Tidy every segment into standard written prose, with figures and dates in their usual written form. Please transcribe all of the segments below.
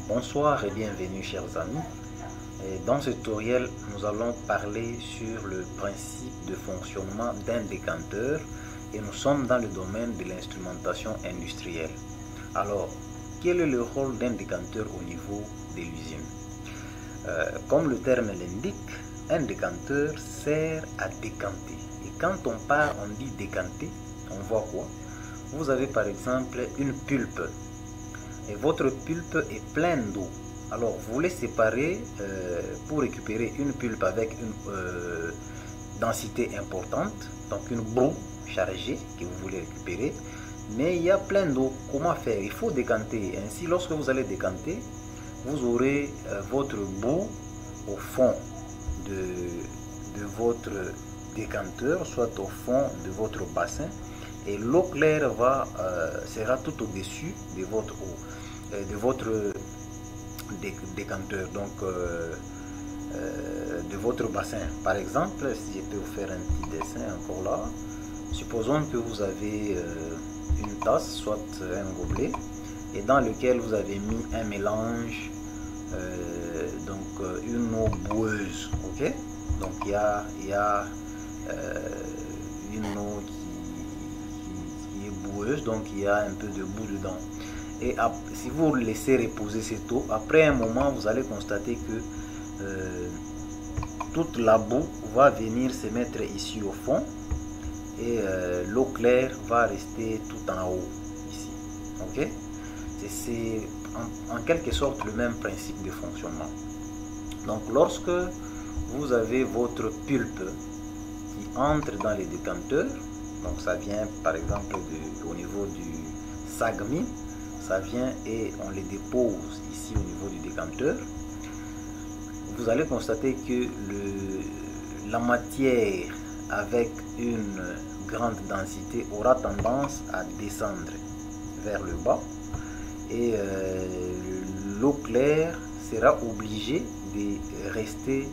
Bonsoir et bienvenue chers amis. Dans ce tutoriel, nous allons parler sur le principe de fonctionnement d'un décanteur et nous sommes dans le domaine de l'instrumentation industrielle. Alors, quel est le rôle d'un décanteur au niveau de l'usine? Comme le terme l'indique, un décanteur sert à décanter. Et quand on parle, on dit décanter, on voit quoi? Vous avez par exemple une pulpe. Et votre pulpe est pleine d'eau. Alors vous les séparez pour récupérer une pulpe avec une densité importante, donc une boue chargée que vous voulez récupérer, mais il y a plein d'eau. Comment faire? Il faut décanter. Ainsi, lorsque vous allez décanter, vous aurez votre boue au fond de votre décanteur, soit au fond de votre bassin, et l'eau claire sera tout au-dessus de votre eau, de votre décanteur, donc de votre bassin. Par exemple, si je peux vous faire un petit dessin encore là, supposons que vous avez une tasse, soit un gobelet, et dans lequel vous avez mis un mélange, donc une eau boueuse, ok? Donc il y a une eau qui est boueuse, donc il y a un peu de boue dedans. Et si vous laissez reposer cette eau, après un moment, vous allez constater que toute la boue va venir se mettre ici au fond et l'eau claire va rester tout en haut ici. Ok? C'est en quelque sorte le même principe de fonctionnement. Donc lorsque vous avez votre pulpe qui entre dans les décanteurs, donc ça vient par exemple au niveau du sagmi, ça vient et on les dépose ici au niveau du décanteur. Vous allez constater que la matière avec une grande densité aura tendance à descendre vers le bas et l'eau claire sera obligée de rester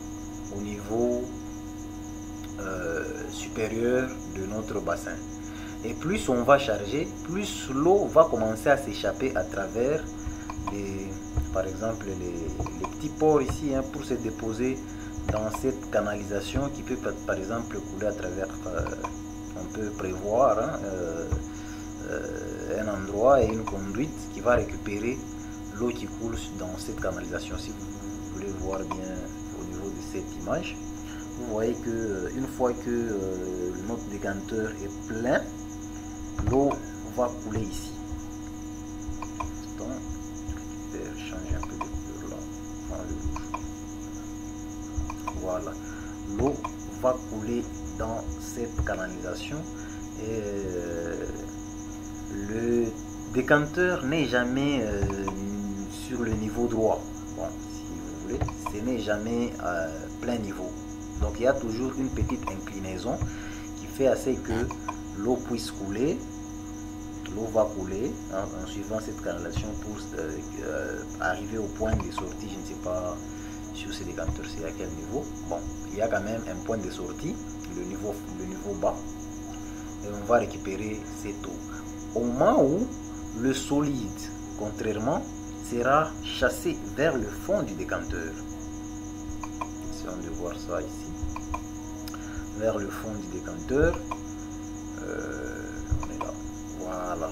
au niveau supérieur de notre bassin. Et plus on va charger, plus l'eau va commencer à s'échapper à travers par exemple les petits pores ici, hein, pour se déposer dans cette canalisation qui peut par exemple couler à travers, on peut prévoir un endroit et une conduite qui va récupérer l'eau qui coule dans cette canalisation. Si vous voulez voir bien au niveau de cette image, vous voyez que une fois que notre décanteur est plein, l'eau va couler ici. Donc, je vais changer un peu de couleur là. Voilà. L'eau va couler dans cette canalisation et le décanteur n'est jamais sur le niveau droit. Bon, si vous voulez, ce n'est jamais à plein niveau. Donc il y a toujours une petite inclinaison qui fait assez que l'eau puisse couler. L'eau va couler en suivant cette canalisation pour arriver au point de sortie. Je ne sais pas sur ces décanteurs c'est à quel niveau. Bon, il y a quand même un point de sortie, le niveau bas, et on va récupérer cette eau. Au moment où le solide, contrairement, sera chassé vers le fond du décanteur. Essayons de voir ça ici. Vers le fond du décanteur. On est là. Voilà.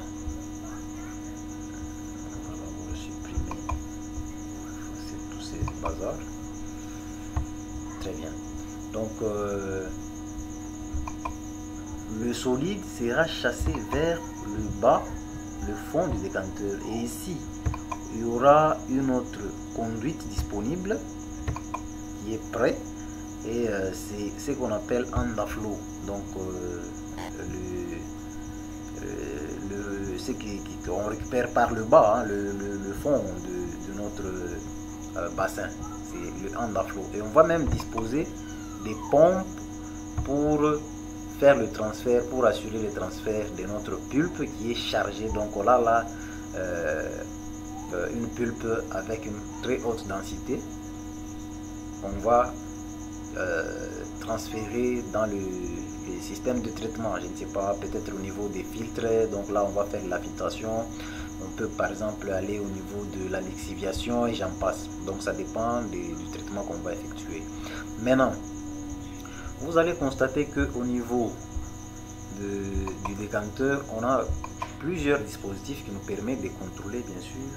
On va supprimer tous ces bazars. Très bien. Donc, le solide sera chassé vers le bas, le fond du décanteur. Et ici, il y aura une autre conduite disponible qui est prête. Et c'est ce qu'on appelle underflow. Donc, ce qu'on récupère par le bas, hein, le fond de notre bassin, c'est le underflow. Et on va même disposer des pompes pour faire le transfert, pour assurer le transfert de notre pulpe qui est chargée. Donc on a là une pulpe avec une très haute densité. On va transférer dans le système de traitement, je ne sais pas, peut-être au niveau des filtres. Donc là on va faire la filtration, on peut par exemple aller au niveau de la lixiviation et j'en passe. Donc ça dépend du traitement qu'on va effectuer. Maintenant, vous allez constater qu'au niveau du décanteur, on a plusieurs dispositifs qui nous permettent de contrôler bien sûr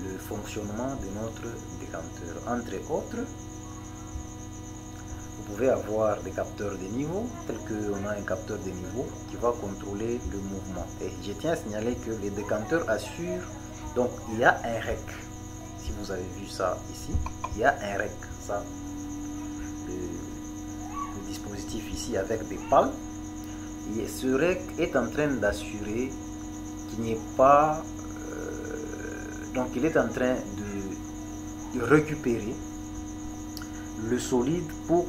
le fonctionnement de notre décanteur. Entre autres, vous pouvez avoir des capteurs de niveau, tel qu'on a un capteur de niveau qui va contrôler le mouvement. Et je tiens à signaler que les décanteurs assurent, donc il y a un REC. Si vous avez vu ça ici, il y a un REC. Ça, le dispositif ici avec des pales. Et ce REC est en train d'assurer qu'il n'y ait pas... donc il est en train de récupérer le solide pour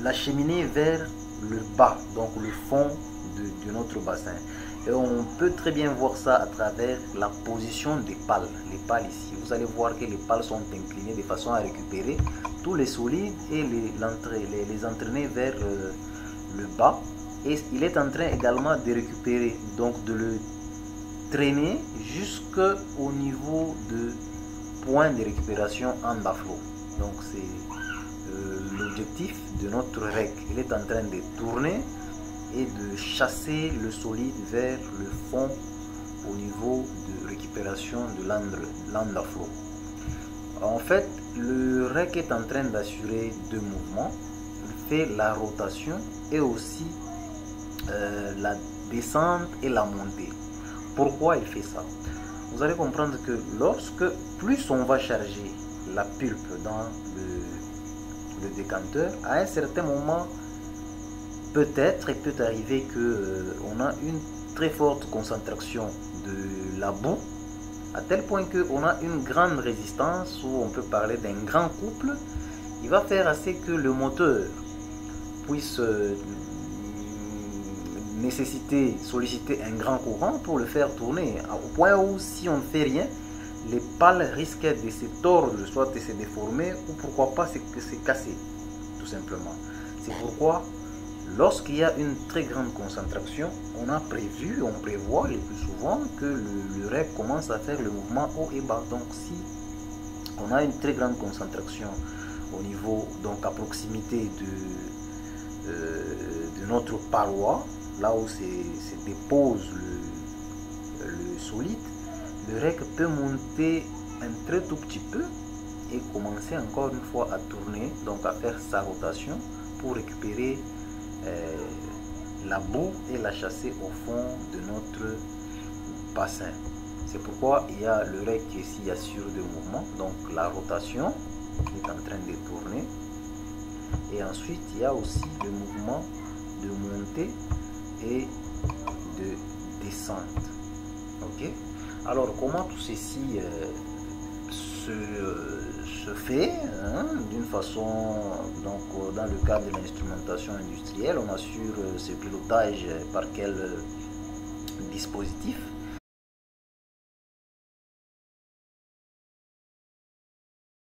l'acheminer vers le bas, donc le fond de notre bassin. Et on peut très bien voir ça à travers la position des pales. Les pales ici, vous allez voir que les pales sont inclinées de façon à récupérer tous les solides et les entraîner vers le bas. Et il est en train également de récupérer, donc de le traîner jusqu'au niveau de point de récupération en bas flot. Donc c'est l'objectif de notre REC. Il est en train de tourner et de chasser le solide vers le fond au niveau de récupération de l'underflow. En fait, le REC est en train d'assurer deux mouvements. Il fait la rotation et aussi la descente et la montée. Pourquoi il fait ça? Vous allez comprendre que lorsque plus on va charger la pulpe dans le décanteur, à un certain moment, peut-être, il peut arriver qu'on a une très forte concentration de la boue, à tel point qu'on a une grande résistance, où on peut parler d'un grand couple. Il va faire assez que le moteur puisse solliciter un grand courant pour le faire tourner, au point où si on ne fait rien, les pales risquent de se tordre, soit de se déformer, ou pourquoi pas que c'est cassé, tout simplement. C'est pourquoi, lorsqu'il y a une très grande concentration, on prévoit le plus souvent que le REC commence à faire le mouvement haut et bas. Donc si on a une très grande concentration au niveau, donc à proximité de notre paroi, là où se dépose le solide, le REC peut monter un très tout petit peu et commencer encore une fois à tourner, donc à faire sa rotation pour récupérer la boue et la chasser au fond de notre bassin. C'est pourquoi il y a le REC qui ici assure le mouvement, donc la rotation qui est en train de tourner, et ensuite il y a aussi le mouvement de montée et de descente. Ok. Alors comment tout ceci se fait d'une façon, donc dans le cadre de l'instrumentation industrielle, on assure ce pilotage par quel dispositif?